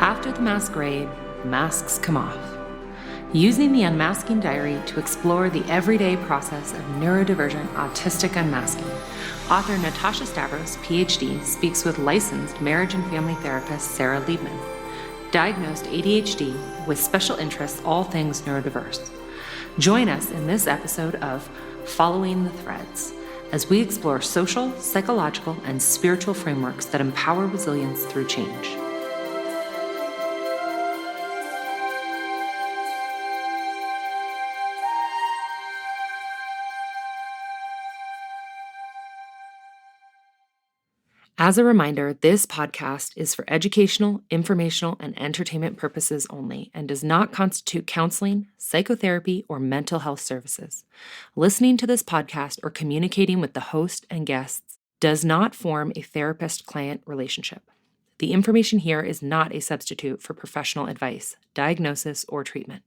After the masquerade, masks come off. Using the Unmasking Diary to explore the everyday process of neurodivergent autistic unmasking, author Natasha Stavros, PhD, speaks with licensed marriage and family therapist Sarah Liebman, diagnosed ADHD with special interests all things neurodiverse. Join us in this episode of Following the Threads as we explore social, psychological, and spiritual frameworks that empower resilience through change. As a reminder, this podcast is for educational, informational, and entertainment purposes only and does not constitute counseling, psychotherapy, or mental health services. Listening to this podcast or communicating with the host and guests does not form a therapist-client relationship. The information here is not a substitute for professional advice, diagnosis, or treatment.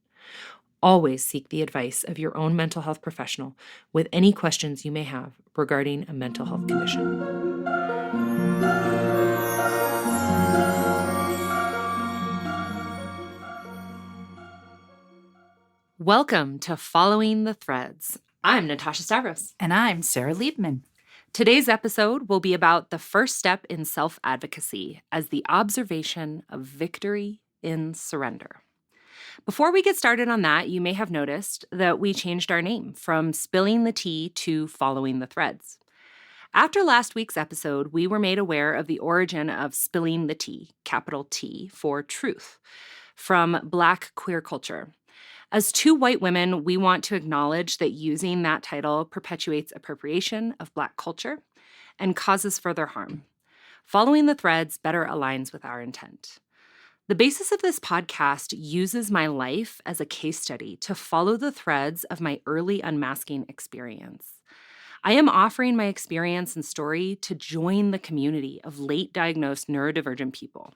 Always seek the advice of your own mental health professional with any questions you may have regarding a mental health condition. Welcome to Following the Threads. I'm Natasha Stavros. And I'm Sarah Liebman. Today's episode will be about the first step in self-advocacy as the observation of victory in surrender. Before we get started on that, you may have noticed that we changed our name from Spilling the Tea to Following the Threads. After last week's episode, we were made aware of the origin of spilling the tea, capital T, for truth, from Black queer culture. As two white women, we want to acknowledge that using that title perpetuates appropriation of Black culture and causes further harm. Following the Threads better aligns with our intent. The basis of this podcast uses my life as a case study to follow the threads of my early unmasking experience. I am offering my experience and story to join the community of late diagnosed neurodivergent people.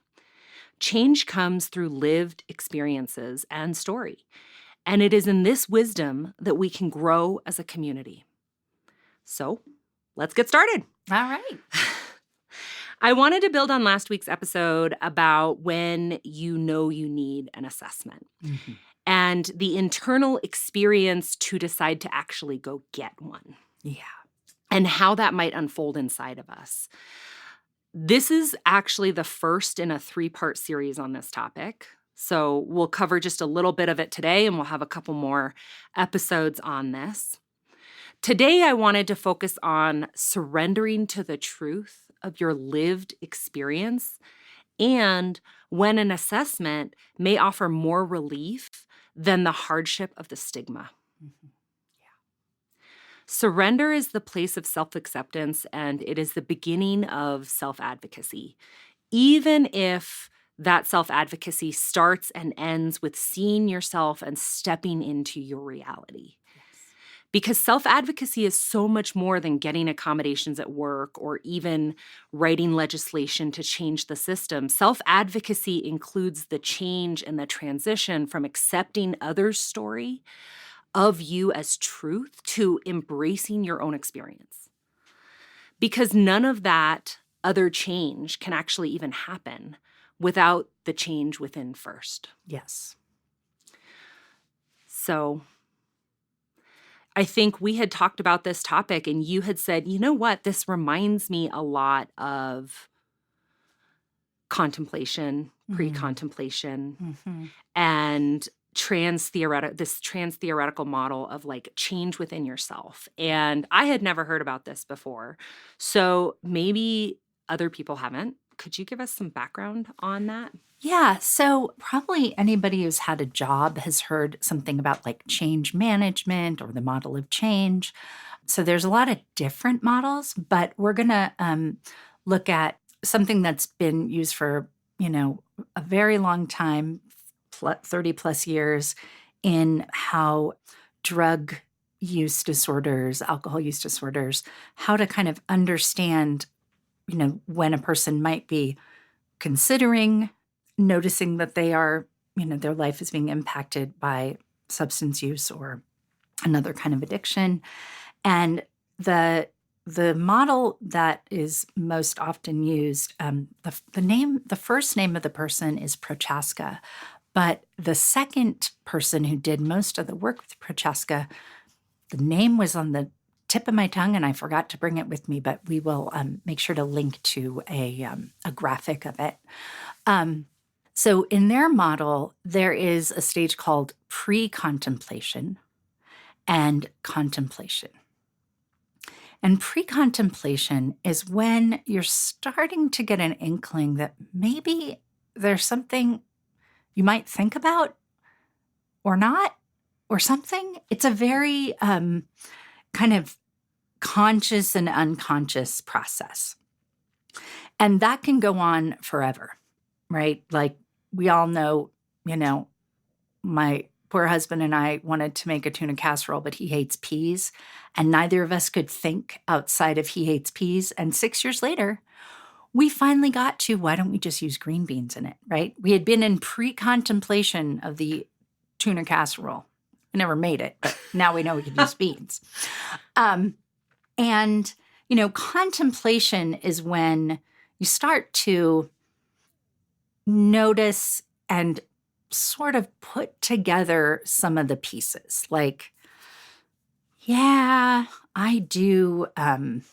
Change comes through lived experiences and story. And it is in this wisdom that we can grow as a community. So, let's get started. All right. I wanted to build on last week's episode about when you know you need an assessment and the internal experience to decide to actually go get one. Yeah. And how that might unfold inside of us. This is actually the first in a 3-part series on this topic. So we'll cover just a little bit of it today, and we'll have a couple more episodes on this. Today, I wanted to focus on surrendering to the truth of your lived experience and when an assessment may offer more relief than the hardship of the stigma. Mm-hmm. Surrender is the place of self-acceptance, and it is the beginning of self-advocacy, even if that self-advocacy starts and ends with seeing yourself and stepping into your reality. Yes. Because self-advocacy is so much more than getting accommodations at work or even writing legislation to change the system. Self-advocacy includes the change and the transition from accepting others' story of you as truth to embracing your own experience. Because none of that other change can actually even happen without the change within first. Yes. So I think we had talked about this topic and you had said, you know what, this reminds me a lot of contemplation, pre-contemplation, and this trans theoretical model of like change within yourself. And I had never heard about this before. So maybe other people haven't. Could you give us some background on that? Yeah. So probably anybody who's had a job has heard something about like change management or the model of change. So there's a lot of different models, but we're going to look at something that's been used for, a very long time, 30 plus years, in how drug use disorders, alcohol use disorders, how to kind of understand when a person might be considering, noticing that they are, their life is being impacted by substance use or another kind of addiction. And the the model that is most often used, the first name of the person is Prochaska, but the second person who did most of the work with Prochaska, the name was on the tip of my tongue, and I forgot to bring it with me, but we will make sure to link to a graphic of it. So in their model, there is a stage called pre-contemplation and contemplation. And pre-contemplation is when you're starting to get an inkling that maybe there's something you might think about or not, or something. It's a very kind of conscious and unconscious process. And that can go on forever, right? Like we all know, my poor husband and I wanted to make a tuna casserole, but he hates peas. And neither of us could think outside of he hates peas. And 6 years later, we finally got to, why don't we just use green beans in it, right? We had been in pre-contemplation of the tuna casserole. We never made it, but now we know we could use beans. And, contemplation is when you start to notice and sort of put together some of the pieces. Like, yeah, I do end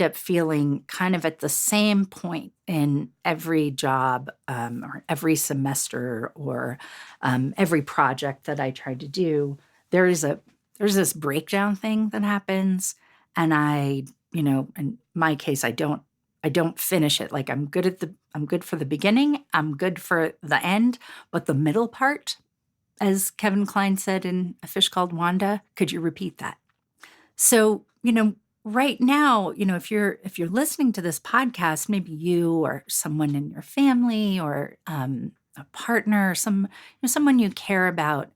up feeling kind of at the same point in every job or every semester or every project that I try to do. There's this breakdown thing that happens, and in my case, I don't finish it. Like I'm good for the beginning, I'm good for the end, but the middle part, as Kevin Kline said in A Fish Called Wanda, could you repeat that? So, right now, if you're listening to this podcast, maybe you or someone in your family or a partner, or someone you care about,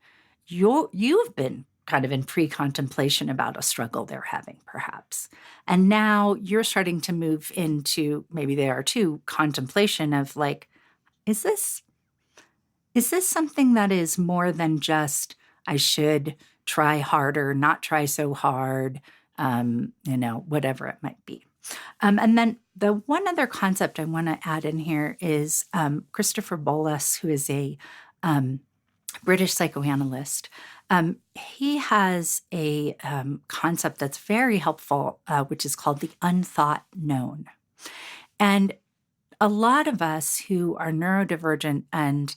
you've been kind of in pre-contemplation about a struggle they're having, perhaps. And now you're starting to move into, maybe they are too, contemplation of like, is this something that is more than just, I should try harder, not try so hard, whatever it might be. And then the one other concept I want to add in here is Christopher Bollas, who is a British psychoanalyst. He has a concept that's very helpful, which is called the unthought known. And a lot of us who are neurodivergent and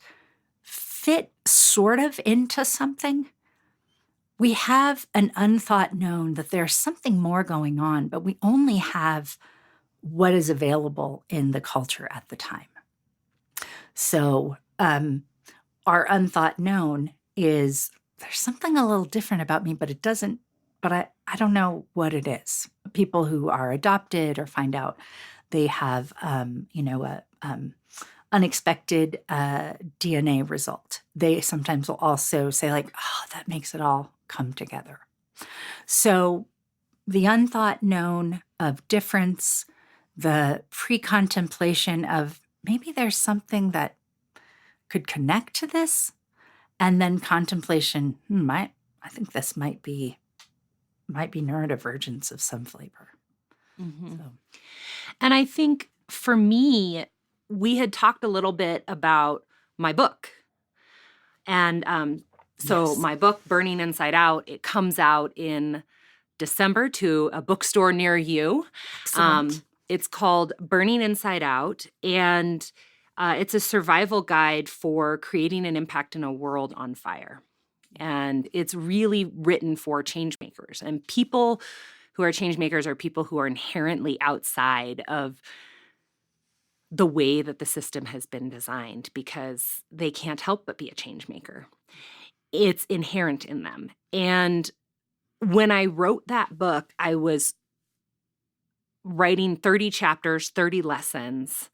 fit sort of into something, we have an unthought known that there's something more going on, but we only have what is available in the culture at the time. So our unthought known is there's something a little different about me, but I don't know what it is. People who are adopted or find out they have, unexpected DNA result. They sometimes will also say like, oh, that makes it all come together. So the unthought known of difference, the pre-contemplation of maybe there's something that could connect to this, and then contemplation, I think this might be neurodivergence of some flavor. Mm-hmm. So. And I think for me, we had talked a little bit about my book. And Yes. My book, Burning Inside Out, it comes out in December to a bookstore near you. Excellent. It's called Burning Inside Out, and it's a survival guide for creating an impact in a world on fire. And it's really written for change makers. And people who are change makers are people who are inherently outside of the way that the system has been designed because they can't help but be a change maker. It's inherent in them. And when I wrote that book, I was writing 30 chapters, 30 lessons.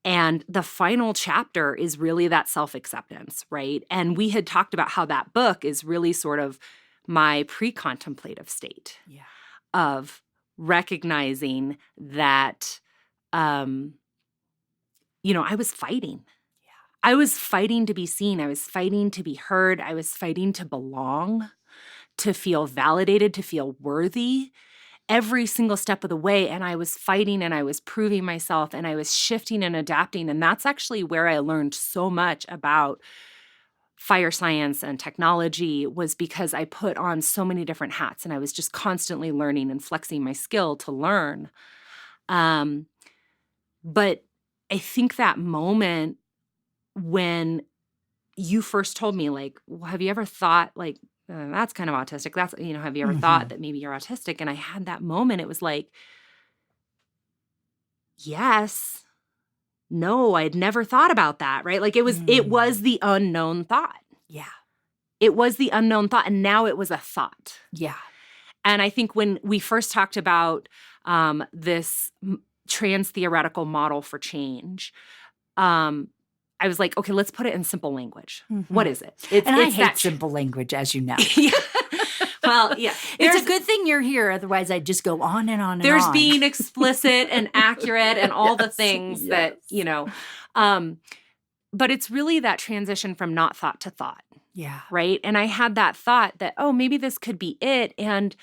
And the final chapter is really that self-acceptance, right? And we had talked about how that book is really sort of my pre-contemplative state of recognizing that, I was fighting. I was fighting to be seen. I was fighting to be heard. I was fighting to belong, to feel validated, to feel worthy. every single step of the way. And I was fighting and I was proving myself and I was shifting and adapting. And that's actually where I learned so much about fire science and technology, was because I put on so many different hats and I was just constantly learning and flexing my skill to learn. But I think that moment when you first told me, like, well, have you ever thought, like, that's kind of autistic. That's, have you ever thought that maybe you're autistic? And I had that moment. It was like, yes, no, I'd never thought about that, right? Like it was the unknown thought. Yeah. It was the unknown thought. And now it was a thought. Yeah. And I think when we first talked about this trans theoretical model for change, I was like, okay, let's put it in simple language. What is it? I hate simple language, as you know. Yeah. Well, yeah. It's a good thing you're here. Otherwise, I'd just go on and on and on. There's being explicit and accurate and all the things that, but it's really that transition from not thought to thought. Yeah. Right? And I had that thought that, oh, maybe this could be it. And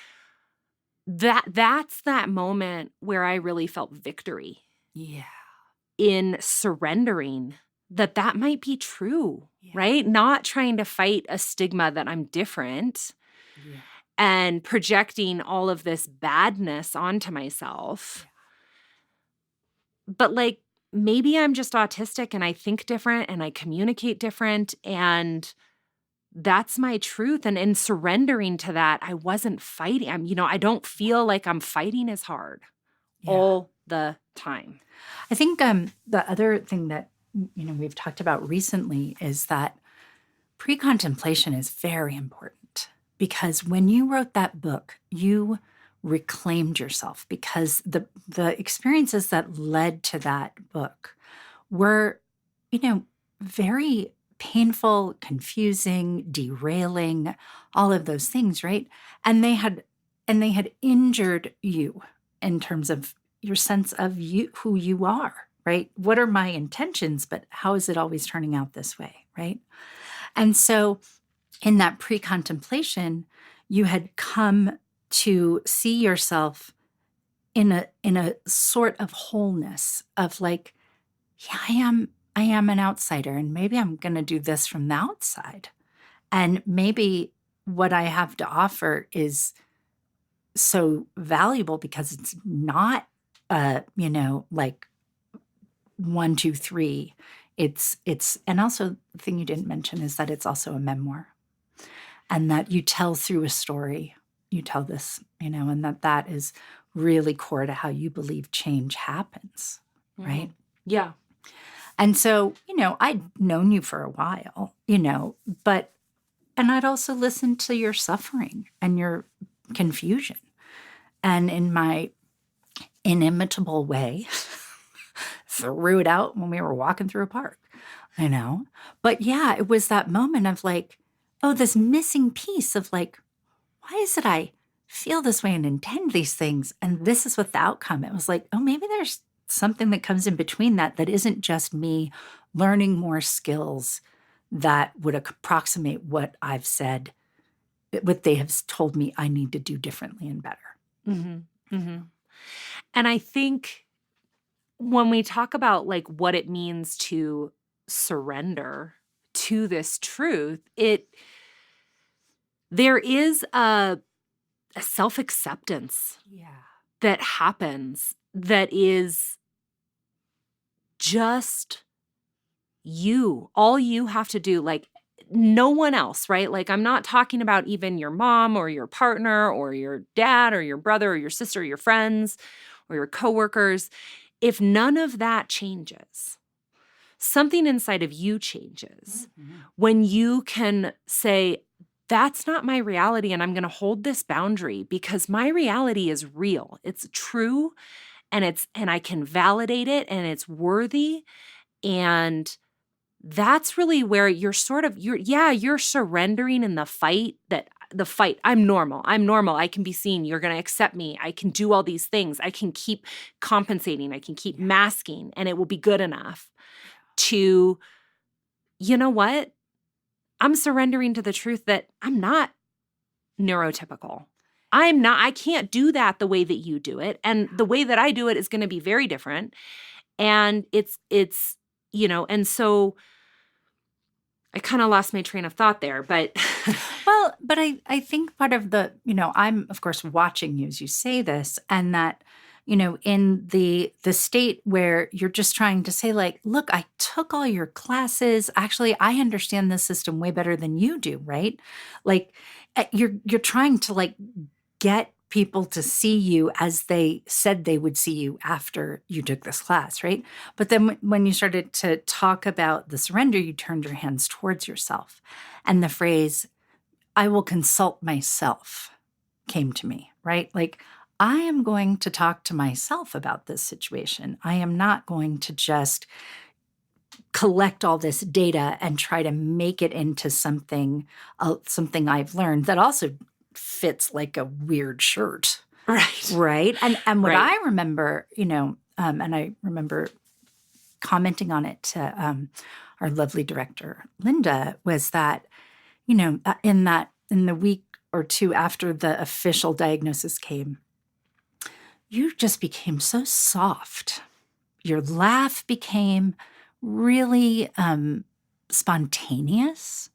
that's that moment where I really felt victory. Yeah. In surrendering that might be true, right? Not trying to fight a stigma that I'm different and projecting all of this badness onto myself. Yeah. But like, maybe I'm just autistic and I think different and I communicate different, and that's my truth. And in surrendering to that, I wasn't fighting. I don't feel like I'm fighting as hard all the time. I think the other thing that we've talked about recently is that pre-contemplation is very important, because when you wrote that book, you reclaimed yourself, because the experiences that led to that book were, very painful, confusing, derailing, all of those things, right? And they had injured you in terms of your sense of you, who you are. Right? What are my intentions, but how is it always turning out this way, right? And so in that pre-contemplation, you had come to see yourself in a sort of wholeness of like, yeah, I am an outsider, and maybe I'm going to do this from the outside. And maybe what I have to offer is so valuable because it's not, like 1, 2, 3. It's, and also the thing you didn't mention is that it's also a memoir, and that you tell through a story, you tell this, and that is really core to how you believe change happens, right? Yeah. And so, I'd known you for a while, and I'd also listened to your suffering and your confusion. And in my inimitable way, threw it out when we were walking through a park, But yeah, it was that moment of like, oh, this missing piece of like, why is it I feel this way and intend these things? And this is what the outcome. It was like, oh, maybe there's something that comes in between that isn't just me learning more skills that would approximate what I've said, what they have told me I need to do differently and better. Mm-hmm. Mm-hmm. And I think when we talk about like what it means to surrender to this truth, there is a self-acceptance that happens that is just you. All you have to do, like no one else, right? Like I'm not talking about even your mom or your partner or your dad or your brother or your sister or your friends or your coworkers. If none of that changes, something inside of you changes. Mm-hmm. When you can say, that's not my reality, and I'm going to hold this boundary because my reality is real. It's true, and I can validate it, and it's worthy. And that's really where you're surrendering in the fight. I'm normal. I can be seen. You're going to accept me. I can do all these things. I can keep compensating. I can keep masking, and it will be good enough to, you know what? I'm surrendering to the truth that I'm not neurotypical. I can't do that the way that you do it. And the way that I do it is going to be very different. And it's, and so I kind of lost my train of thought there, but. Well, but I think part of the, I'm of course watching you as you say this, and that, in the state where you're just trying to say like, look, I took all your classes. Actually, I understand this system way better than you do, right? Like you're trying to like get people to see you as they said they would see you after you took this class, right? But then when you started to talk about the surrender, you turned your hands towards yourself. And the phrase, I will consult myself, came to me, right? Like, I am going to talk to myself about this situation. I am not going to just collect all this data and try to make it into something I've learned that also fits like a weird shirt. Right. Right. And what Right. I remember, and I remember commenting on it to our lovely director, Linda, was that, in the week or two after the official diagnosis came, you just became so soft. Your laugh became really spontaneous.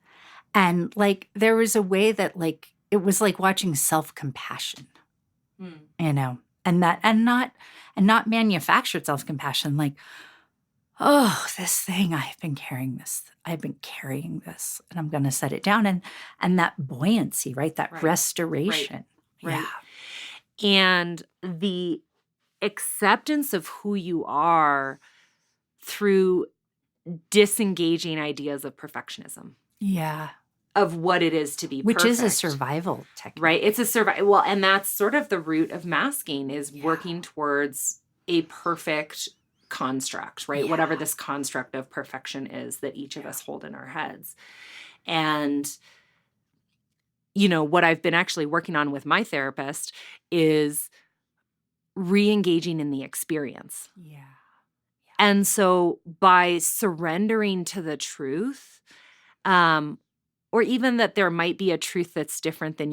And like, there was a way that like, it was like watching self-compassion, and not manufactured self-compassion. Like, oh, this thing, I've been carrying this, and I'm going to set it down. And that buoyancy, right? That Right. restoration. Right. Yeah. And the acceptance of who you are through disengaging ideas of perfectionism, Yeah. of what it is to be Which perfect. is a survival technique. Right? It's a survival. Well, and that's sort of the root of masking, is working towards a perfect construct, right? Yeah. Whatever this construct of perfection is that each of us hold in our heads. And what I've been actually working on with my therapist is re-engaging in the experience. Yeah. And so by surrendering to the truth, or even that there might be a truth that's different than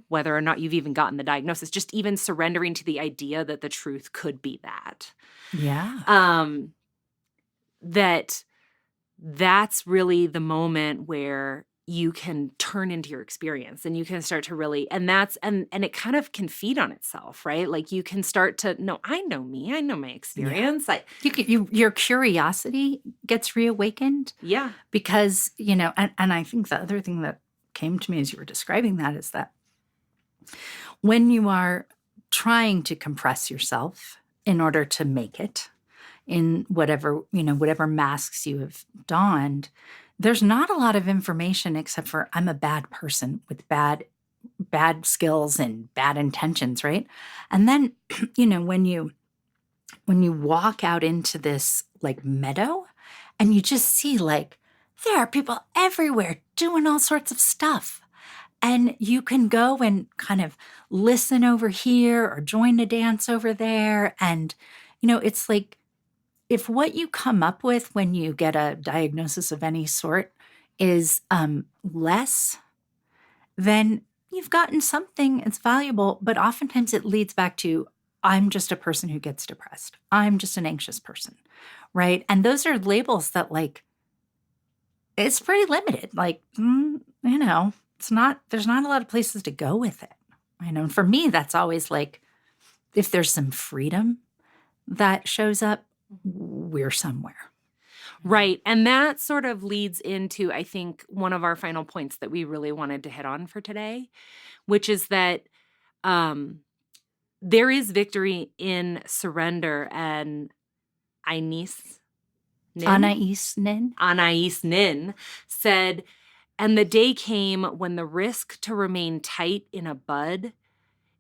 whether or not you've even gotten the diagnosis, just even surrendering to the idea that the truth could be that. Yeah. That's really the moment where you can turn into your experience, and you can start to really, and it kind of can feed on itself, right? Like you can start to, no, I know me, I know my experience. Your curiosity gets reawakened. Yeah. Because, and I think the other thing that came to me as you were describing that is that when you are trying to compress yourself in order to make it in whatever masks you have donned, there's not a lot of information except for I'm a bad person with bad skills and bad intentions, right? And then, when you walk out into this like meadow and you just see like there are people everywhere doing all sorts of stuff. And you can go and kind of listen over here or join a dance over there. And, it's like, if what you come up with when you get a diagnosis of any sort is less, then you've gotten something that's valuable. But oftentimes it leads back to, I'm just a person who gets depressed. I'm just an anxious person, right? And those are labels that like, it's pretty limited. Like, there's not a lot of places to go with it. And for me, that's always like, if there's some freedom that shows up, we're somewhere. Right. And that sort of leads into, I think, one of our final points that we really wanted to hit on for today, which is that there is victory in surrender. And Anaïs Nin said, and the day came when the risk to remain tight in a bud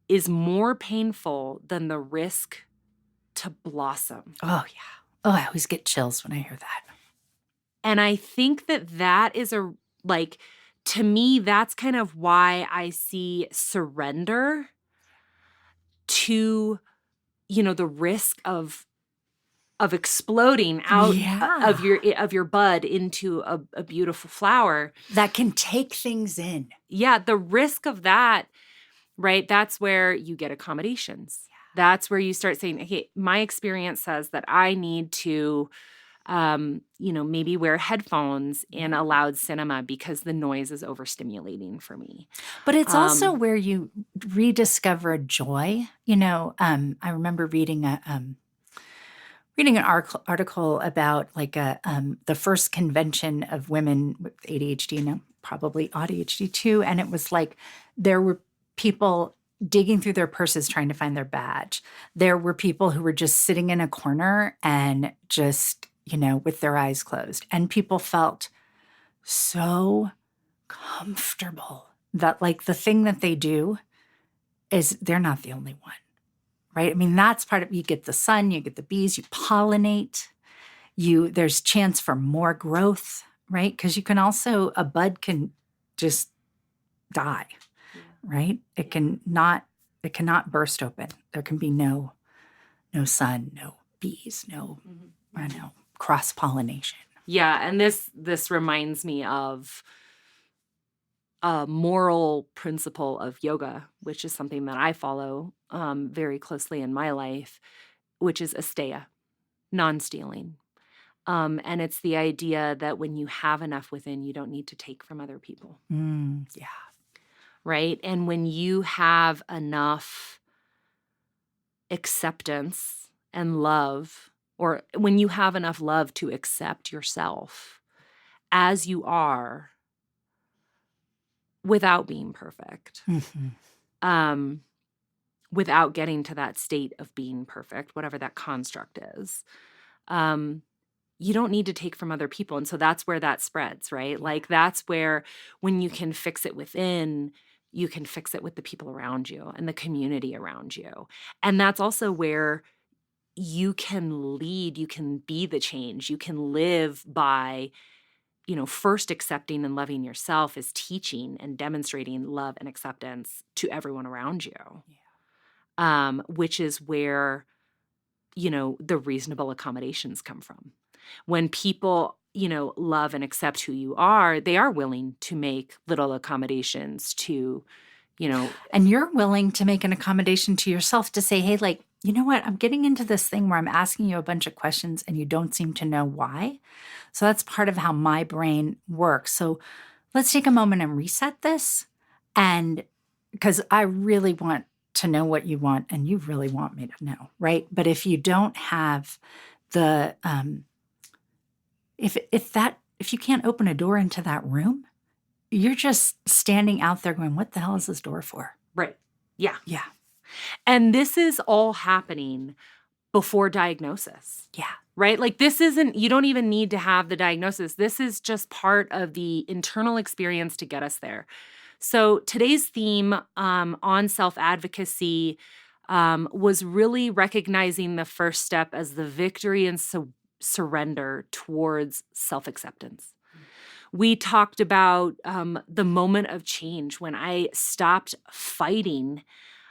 is more painful than the risk to blossom. Oh, yeah. Oh, I always get chills when I hear that. And I think that is to me, that's kind of why I see surrender to, the risk of exploding out of your bud into a beautiful flower that can take things in. Yeah, the risk of that right? That's where you get accommodations. That's where you start saying, hey, my experience says that I need to, maybe wear headphones in a loud cinema because the noise is overstimulating for me. But it's also where you rediscover joy. I remember reading an article about like the first convention of women with ADHD, and probably ADHD too. And it was like there were people digging through their purses trying to find their badge. There were people who were just sitting in a corner and just, with their eyes closed. And people felt so comfortable that like the thing that they do is they're not the only one. Right? I mean, that's part of, you get the sun, you get the bees, you pollinate, there's chance for more growth, right? Because you can also, a bud can just die, right? It cannot burst open. There can be no sun, no bees, no, I don't know, cross-pollination. Yeah, and this reminds me of a moral principle of yoga, which is something that I follow very closely in my life, which is asteya, non-stealing. And it's the idea that when you have enough within, you don't need to take from other people. Yeah. Right? And when you have enough acceptance and love, or when you have enough love to accept yourself as you are, without being perfect, without getting to that state of being perfect, whatever that construct is, you don't need to take from other people. And so that's where that spreads, right? Like that's where when you can fix it within, you can fix it with the people around you and the community around you. And that's also where you can lead, you can be the change, you can live by first accepting and loving yourself is teaching and demonstrating love and acceptance to everyone around you, which is where, the reasonable accommodations come from. When people, love and accept who you are, they are willing to make little accommodations to, And you're willing to make an accommodation to yourself to say, hey, like, you know what? I'm getting into this thing where I'm asking you a bunch of questions and you don't seem to know why. So that's part of how my brain works. So let's take a moment and reset this. And because I really want to know what you want and you really want me to know, right? But if you don't have the, if you can't open a door into that room, you're just standing out there going, what the hell is this door for? Right. Yeah. Yeah. And this is all happening before diagnosis. Yeah. Right? Like this isn't, you don't even need to have the diagnosis. This is just part of the internal experience to get us there. So today's theme on self-advocacy was really recognizing the first step as the victory and surrender towards self-acceptance. We talked about the moment of change when I stopped fighting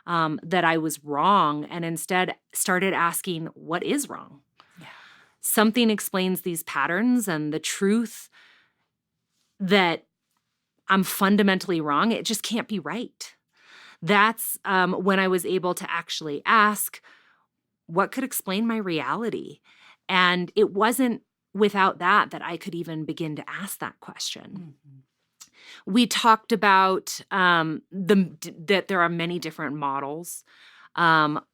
that I was wrong and instead started asking, what is wrong? Yeah. Something explains these patterns and the truth that I'm fundamentally wrong. It just can't be right. That's when I was able to actually ask, what could explain my reality? And it wasn't without that I could even begin to ask that question. We talked about that there are many different models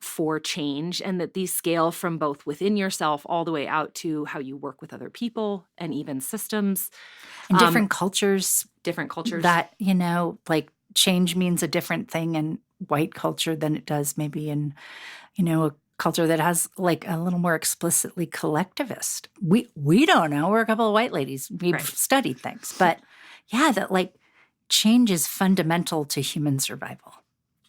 for change and that these scale from both within yourself all the way out to how you work with other people and even systems. And different cultures. Different cultures. That, like change means a different thing in white culture than it does maybe in, a culture that has like a little more explicitly collectivist. We don't know. We're a couple of white ladies. We've studied things. But yeah, that like change is fundamental to human survival.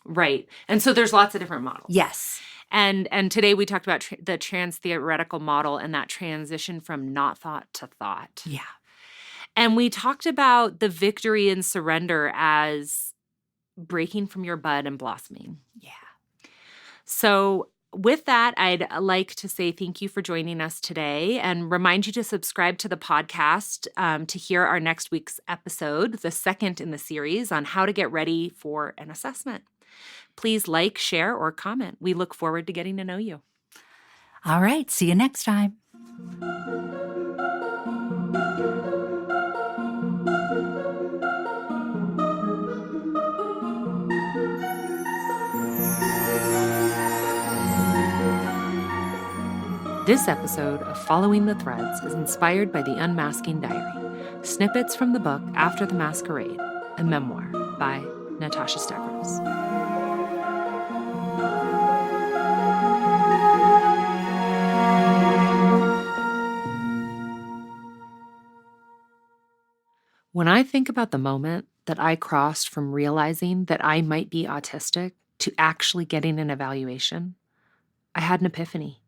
Right. And so there's lots of different models. Yes. And today we talked about the trans-theoretical model and that transition from not thought to thought. Yeah. And we talked about the victory and surrender as breaking from your bud and blossoming. Yeah. So with that, I'd like to say thank you for joining us today and remind you to subscribe to the podcast to hear our next week's episode, the second in the series on how to get ready for an assessment. Please like, share, or comment. We look forward to getting to know you. All right, see you next time. This episode of Following the Threads is inspired by The Unmasking Diary, snippets from the book After the Masquerade, a memoir by Natasha Stavros. When I think about the moment that I crossed from realizing that I might be autistic to actually getting an evaluation, I had an epiphany.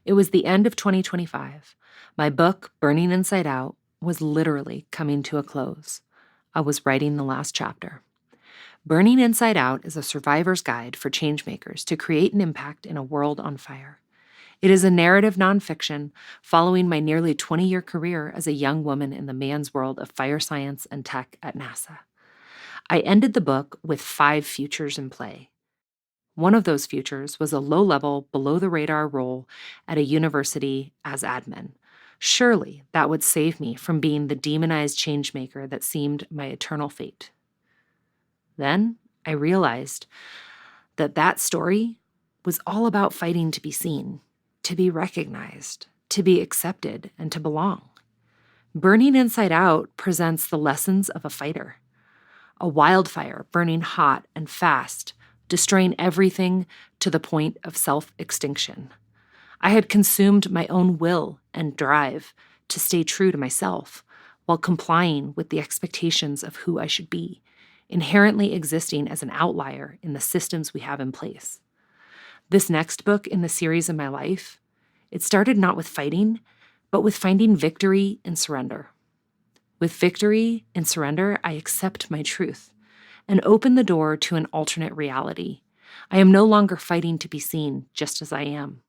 It was the end of 2025. My book, Burning Inside Out, was literally coming to a close. I was writing the last chapter. Burning Inside Out is a survivor's guide for changemakers to create an impact in a world on fire. It is a narrative nonfiction following my nearly 20-year career as a young woman in the man's world of fire science and tech at NASA. I ended the book with 5 futures in play. One of those futures was a low-level, below-the-radar role at a university as admin. Surely that would save me from being the demonized changemaker that seemed my eternal fate. Then I realized that story was all about fighting to be seen, to be recognized, to be accepted, and to belong. Burning Inside Out presents the lessons of a fighter. A wildfire burning hot and fast, destroying everything to the point of self-extinction. I had consumed my own will and drive to stay true to myself while complying with the expectations of who I should be, inherently existing as an outlier in the systems we have in place. This next book in the series of my life, it started not with fighting, but with finding victory in surrender. With victory in surrender, I accept my truth and open the door to an alternate reality. I am no longer fighting to be seen just as I am.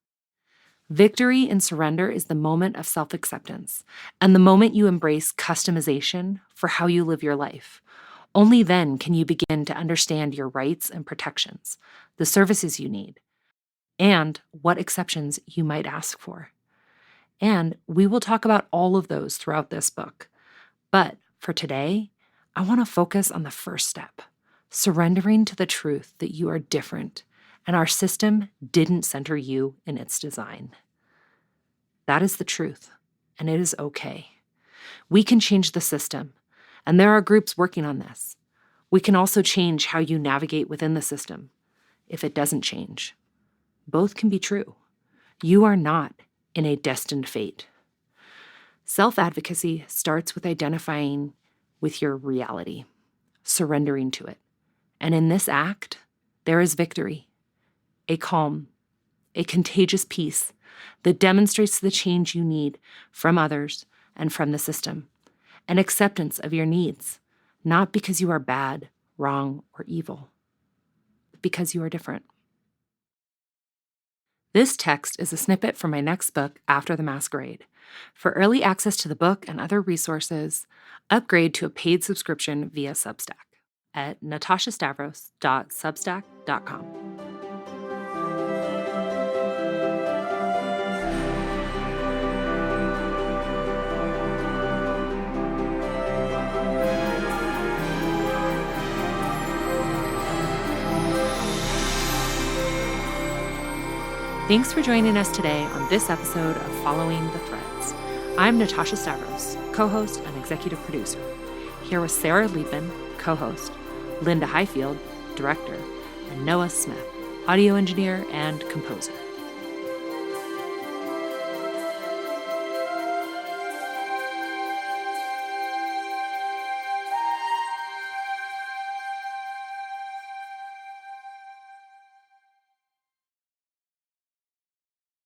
Victory in surrender is the moment of self-acceptance and the moment you embrace customization for how you live your life. Only then can you begin to understand your rights and protections, the services you need, and what exceptions you might ask for. And we will talk about all of those throughout this book. But for today, I want to focus on the first step, surrendering to the truth that you are different and our system didn't center you in its design. That is the truth, and it is okay. We can change the system, and there are groups working on this. We can also change how you navigate within the system, if it doesn't change. Both can be true. You are not in a destined fate. Self-advocacy starts with identifying with your reality, surrendering to it. And in this act, there is victory, a calm, a contagious peace that demonstrates the change you need from others and from the system, an acceptance of your needs, not because you are bad, wrong, or evil, but because you are different. This text is a snippet from my next book, After the Masquerade. For early access to the book and other resources, upgrade to a paid subscription via Substack at natashastavros.substack.com. Thanks for joining us today on this episode of Following the Threads. I'm Natasha Stavros, co-host and executive producer, here with Sarah Liebman, co-host, Linda Highfield, director, and Noah Smith, audio engineer and composer.